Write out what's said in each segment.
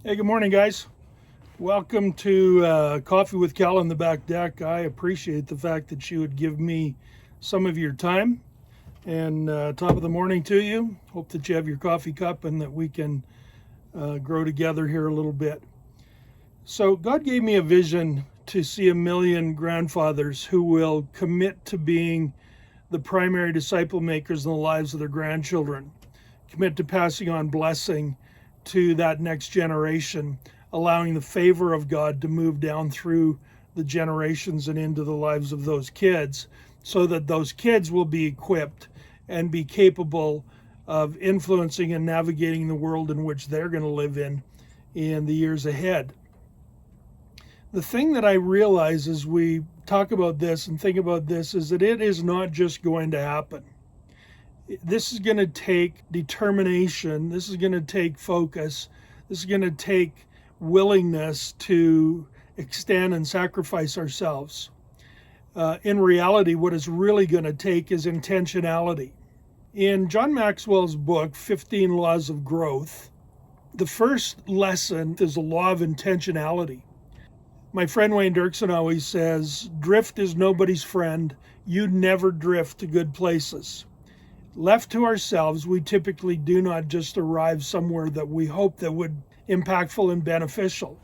Hey, good morning, guys. Welcome to Coffee with Cal on the back deck. I appreciate the fact that you would give me some of your time. And top of the morning to you. Hope that you have your coffee cup and that we can grow together here a little bit. So, God gave me a vision to see 1 million grandfathers who will commit to being the primary disciple makers in the lives of their grandchildren, commit to passing on blessing to that next generation, allowing the favor of God to move down through the generations and into the lives of those kids, so that those kids will be equipped and be capable of influencing and navigating the world in which they're going to live in the years ahead. The thing that I realize as we talk about this and think about this is that it is not just going to happen. This is going to take determination. This is going to take focus. This is going to take willingness to extend and sacrifice ourselves. In reality, what it's really going to take is intentionality. In John Maxwell's book, 15 Laws of Growth, the first lesson is the law of intentionality. My friend Wayne Dirksen always says, drift is nobody's friend. You never drift to good places. Left to ourselves, we typically do not just arrive somewhere that we hope that would be impactful and beneficial.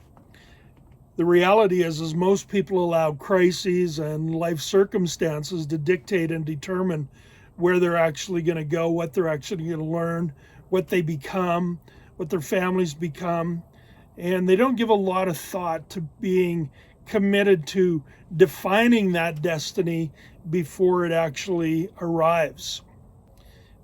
The reality is most people allow crises and life circumstances to dictate and determine where they're actually going to go, what they're actually going to learn, what they become, what their families become. And they don't give a lot of thought to being committed to defining that destiny before it actually arrives.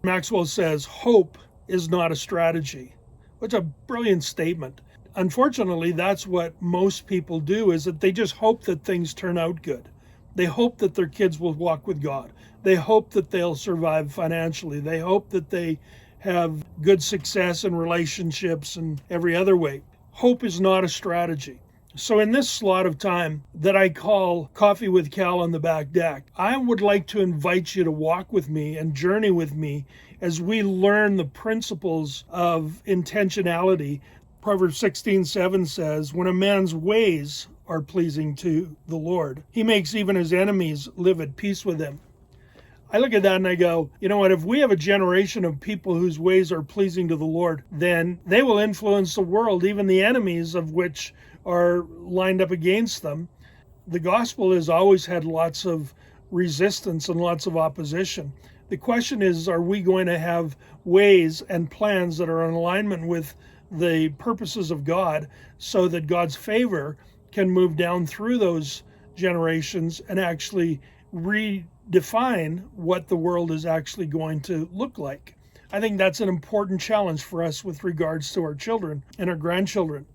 Maxwell says, hope is not a strategy, which is a brilliant statement. Unfortunately, that's what most people do, is that they just hope that things turn out good. They hope that their kids will walk with God. They hope that they'll survive financially. They hope that they have good success in relationships and every other way. Hope is not a strategy. So in this slot of time that I call Coffee with Cal on the back deck, I would like to invite you to walk with me and journey with me as we learn the principles of intentionality. Proverbs 16:7 says, when a man's ways are pleasing to the Lord, he makes even his enemies live at peace with him. I look at that and I go, you know what, if we have a generation of people whose ways are pleasing to the Lord, then they will influence the world, even the enemies of which are lined up against them. The gospel has always had lots of resistance and lots of opposition. The question is, are we going to have ways and plans that are in alignment with the purposes of God, so that God's favor can move down through those generations and actually redefine what the world is actually going to look like? I think that's an important challenge for us with regards to our children and our grandchildren.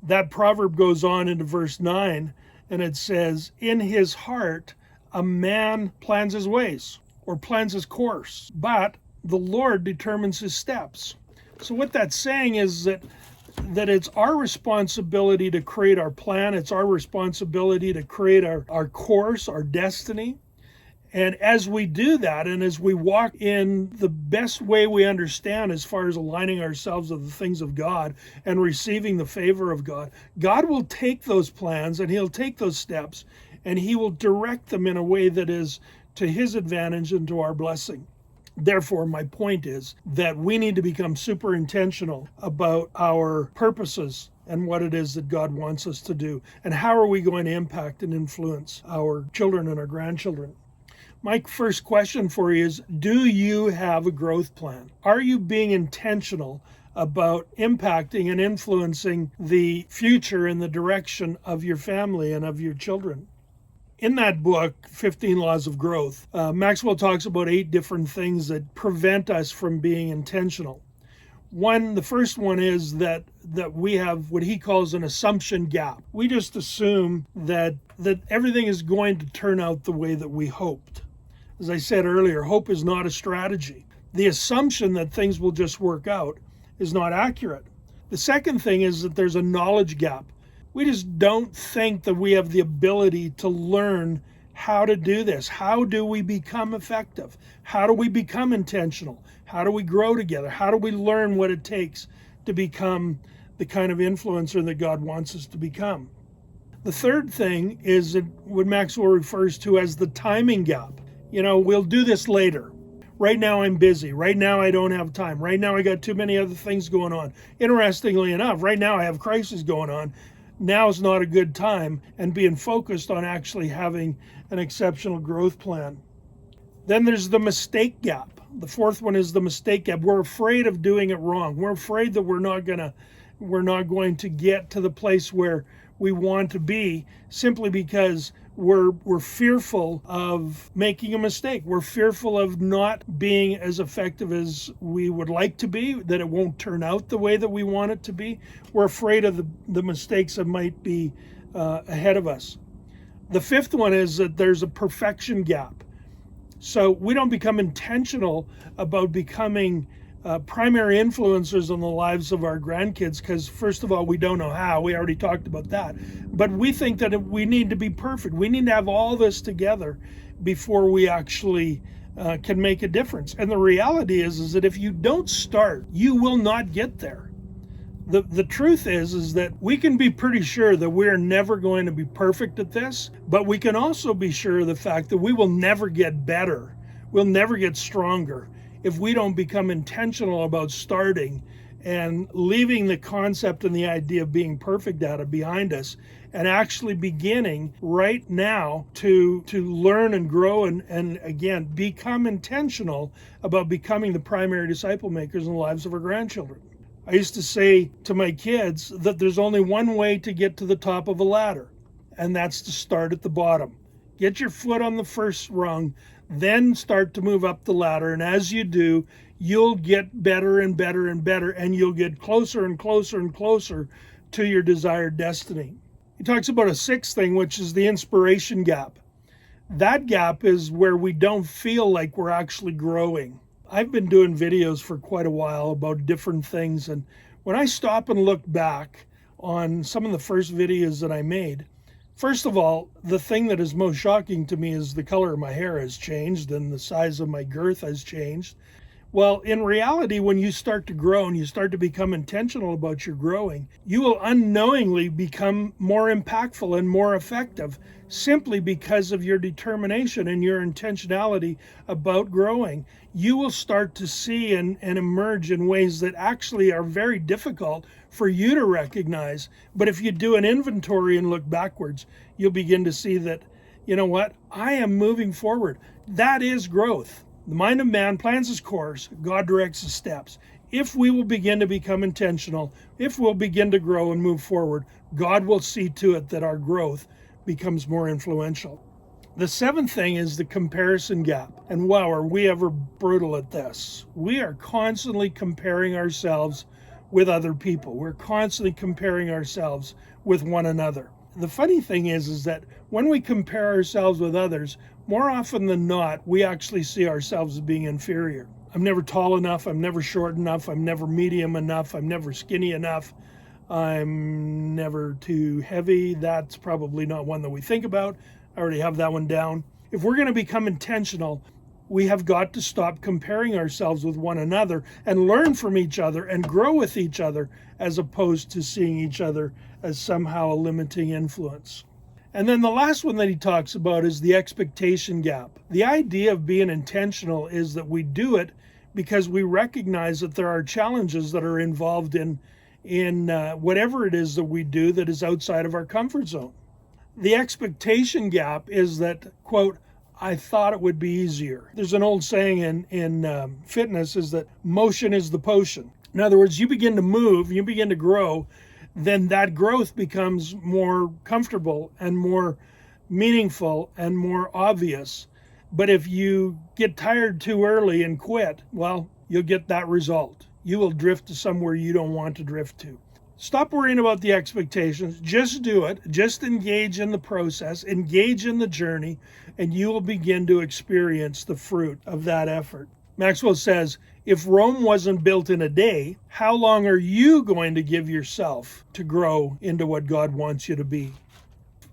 That proverb goes on into verse 9, and it says, in his heart a man plans his ways, or plans his course, but the Lord determines his steps. So what that's saying is that it's our responsibility to create our plan. It's our responsibility to create our course, our destiny. And as we do that, and as we walk in the best way we understand as far as aligning ourselves with the things of God and receiving the favor of God, God will take those plans and he'll take those steps and he will direct them in a way that is to his advantage and to our blessing. Therefore, my point is that we need to become super intentional about our purposes and what it is that God wants us to do, and how are we going to impact and influence our children and our grandchildren. My first question for you is, do you have a growth plan? Are you being intentional about impacting and influencing the future and the direction of your family and of your children? In that book, 15 Laws of Growth, Maxwell talks about 8 different things that prevent us from being intentional. The first one is that we have what he calls an assumption gap. We just assume that everything is going to turn out the way that we hoped. As I said earlier, hope is not a strategy. The assumption that things will just work out is not accurate. The second thing is that there's a knowledge gap. We just don't think that we have the ability to learn how to do this. How do we become effective? How do we become intentional? How do we grow together? How do we learn what it takes to become the kind of influencer that God wants us to become. The third thing is what Maxwell refers to as the timing gap. We'll do this later. Right now I'm busy. Right now I don't have time. Right now I got too many other things going on. Interestingly enough, right now I have crisis going on. Now is not a good time, and being focused on actually having an exceptional growth plan. Then there's the mistake gap. The fourth one is the mistake gap. We're afraid of doing it wrong. We're afraid that we're not going to get to the place where we want to be, simply because we're fearful of making a mistake. We're fearful of not being as effective as we would like to be, that it won't turn out the way that we want it to be. We're afraid of the mistakes that might be ahead of us. The fifth one is that there's a perfection gap. So we don't become intentional about becoming primary influencers on the lives of our grandkids because, first of all, we don't know how. We already talked about that. But we think that we need to be perfect. We need to have all this together before we actually can make a difference. And the reality is that if you don't start, you will not get there. The truth is that we can be pretty sure that we're never going to be perfect at this, but we can also be sure of the fact that we will never get better. We'll never get stronger if we don't become intentional about starting and leaving the concept and the idea of being perfect at it behind us, and actually beginning right now to learn and grow and again, become intentional about becoming the primary disciple makers in the lives of our grandchildren. I used to say to my kids that there's only one way to get to the top of a ladder, and that's to start at the bottom. Get your foot on the first rung, then start to move up the ladder. And as you do, you'll get better and better and better, and you'll get closer and closer and closer to your desired destiny. He talks about a sixth thing, which is the inspiration gap. That gap is where we don't feel like we're actually growing. I've been doing videos for quite a while about different things, and when I stop and look back on some of the first videos that I made, first of all, the thing that is most shocking to me is the color of my hair has changed and the size of my girth has changed. Well, in reality, when you start to grow and you start to become intentional about your growing, you will unknowingly become more impactful and more effective simply because of your determination and your intentionality about growing. You will start to see and emerge in ways that actually are very difficult for you to recognize. But if you do an inventory and look backwards, you'll begin to see that, you know what, I am moving forward. That is growth. The mind of man plans his course, God directs his steps. If we will begin to become intentional, if we'll begin to grow and move forward, God will see to it that our growth becomes more influential. The seventh thing is the comparison gap. And wow, are we ever brutal at this? We are constantly comparing ourselves with other people. We're constantly comparing ourselves with one another. The funny thing is that when we compare ourselves with others, more often than not, we actually see ourselves as being inferior. I'm never tall enough, I'm never short enough, I'm never medium enough, I'm never skinny enough, I'm never too heavy. That's probably not one that we think about. I already have that one down. If we're going to become intentional, we have got to stop comparing ourselves with one another and learn from each other and grow with each other, as opposed to seeing each other as somehow a limiting influence. And then the last one that he talks about is the expectation gap. The idea of being intentional is that we do it because we recognize that there are challenges that are involved in whatever it is that we do that is outside of our comfort zone. The expectation gap is that, quote, I thought it would be easier. There's an old saying in fitness is that motion is the potion. In other words, you begin to move, you begin to grow, then that growth becomes more comfortable and more meaningful and more obvious. But if you get tired too early and quit, well, you'll get that result. You will drift to somewhere you don't want to drift to. Stop worrying about the expectations. Just do it. Just engage in the process, engage in the journey, and you will begin to experience the fruit of that effort. Maxwell says, if Rome wasn't built in a day, how long are you going to give yourself to grow into what God wants you to be?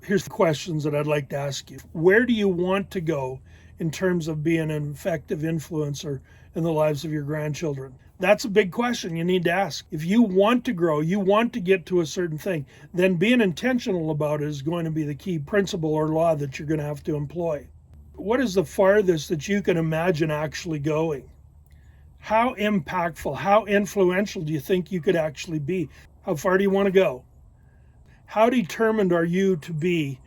Here's the questions that I'd like to ask you. Where do you want to go in terms of being an effective influencer in the lives of your grandchildren? That's a big question you need to ask. If you want to grow, you want to get to a certain thing, then being intentional about it is going to be the key principle or law that you're going to have to employ. What is the farthest that you can imagine actually going? How impactful, how influential do you think you could actually be? How far do you want to go? How determined are you to be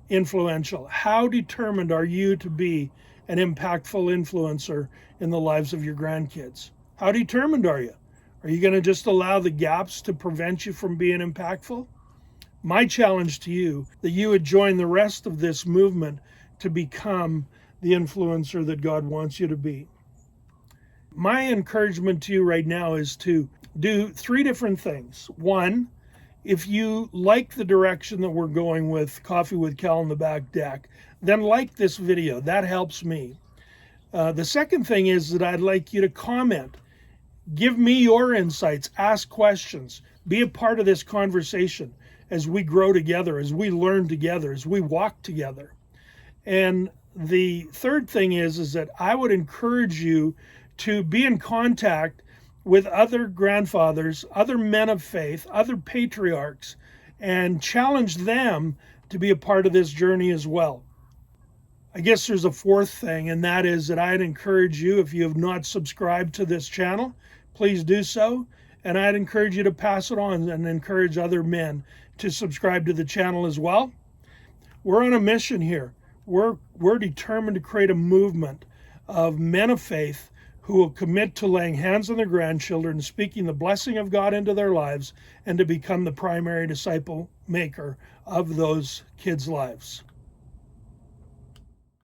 influential? How determined are you to be an impactful influencer in the lives of your grandkids? How determined are you? Are you going to just allow the gaps to prevent you from being impactful? My challenge to you, that you would join the rest of this movement to become the influencer that God wants you to be. My encouragement to you right now is to do 3 different things. One, if you like the direction that we're going with Coffee with Cal on the Back Deck, then like this video. That helps me. The second thing is that I'd like you to comment. Give me your insights. Ask questions. Be a part of this conversation as we grow together, as we learn together, as we walk together. And the third thing is that I would encourage you to be in contact with other grandfathers, other men of faith, other patriarchs, and challenge them to be a part of this journey as well. I guess there's a fourth thing, and that is that I'd encourage you, if you have not subscribed to this channel, please do so. And I'd encourage you to pass it on and encourage other men to subscribe to the channel as well. We're on a mission here. We're determined to create a movement of men of faith who will commit to laying hands on their grandchildren, speaking the blessing of God into their lives, and to become the primary disciple maker of those kids' lives.